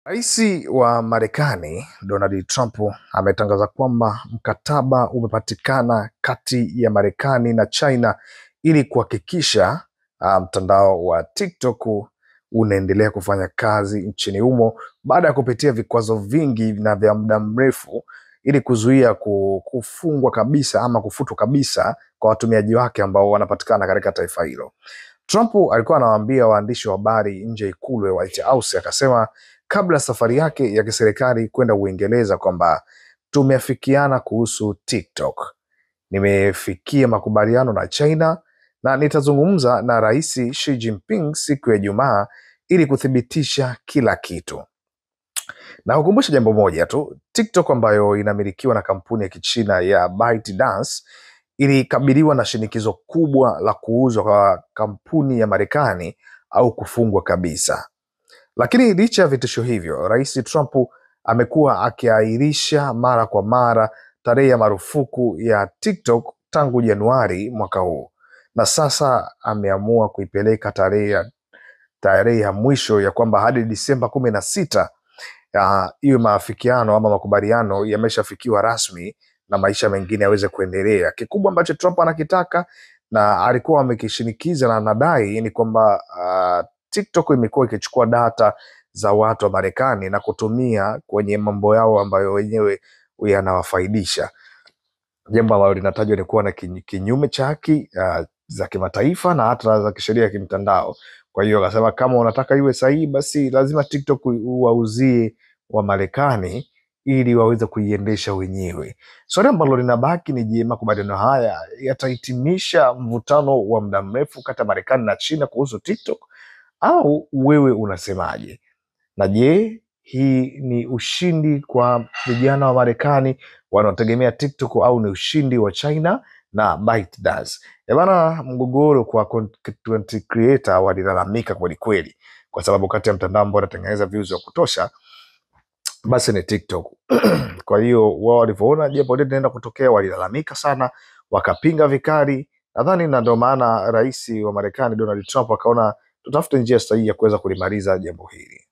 Rais wa Marekani Donald Trump ametangaza kwamba mkataba umepatikana kati ya Marekani na China ili kuhakikisha mtandao wa TikTok unaendelea kufanya kazi nchini humo baada ya kupitia vikwazo vingi na vya muda mrefu ili kuzuia kufungwa kabisa ama kufutwa kabisa kwa watumiaji wake ambao wanapatikana katika taifa hilo. Trump alikuwa anawaambia waandishi wa habari nje ya ikulu ya White House, akasema kabla safari yake ya kiserikali kwenda Uingereza kwamba tumeafikiana kuhusu TikTok. Nimefikia makubaliano na China na nitazungumza na Rais Xi Jinping siku ya Ijumaa ili kuthibitisha kila kitu. Na kukumbusha jambo moja tu, TikTok ambayo inamilikiwa na kampuni ya Kichina ya ByteDance ilikabiliwa na shinikizo kubwa la kuuzwa kwa kampuni ya Marekani au kufungwa kabisa. Lakini licha ya vitisho hivyo, Rais Trump amekuwa akiahirisha mara kwa mara tarehe ya marufuku ya TikTok tangu Januari mwaka huu, na sasa ameamua kuipeleka tarehe ya mwisho ya kwamba hadi Disemba 16 hiyo maafikiano ama makubaliano yameshafikiwa rasmi na maisha mengine yaweze kuendelea. Kikubwa ambacho Trump anakitaka na alikuwa amekishinikiza na anadai ni kwamba TikTok imekuwa ikichukua data za watu wa Marekani na kutumia kwenye mambo yao ambayo wenyewe yanawafaidisha, jambo ambalo linatajwa ni kuwa na kinyume cha haki za kimataifa na hata za kisheria ya kimtandao. Kwa hiyo akasema kama unataka iwe sahihi, basi lazima TikTok uwauzie wa Marekani ili waweze kuiendesha wenyewe. Swali ambalo linabaki ni je, makubaliano haya yatahitimisha mvutano wa muda mrefu kati ya Marekani na China kuhusu TikTok, au wewe unasemaje? Na je, hii ni ushindi kwa vijana wa Marekani wanaotegemea TikTok au ni ushindi wa China na ByteDance? Bana, mgogoro kwa content creator walilalamika kweli kweli, kwa sababu kati ya mtandao ambao unatengeneza views wa kutosha basi ni TikTok. Kwa hiyo wao walivyoona jambo hili linaenda kutokea, walilalamika sana, wakapinga vikali. Nadhani na ndio maana rais wa Marekani Donald Trump akaona tutafute njia sahihi ya kuweza kulimaliza jambo hili.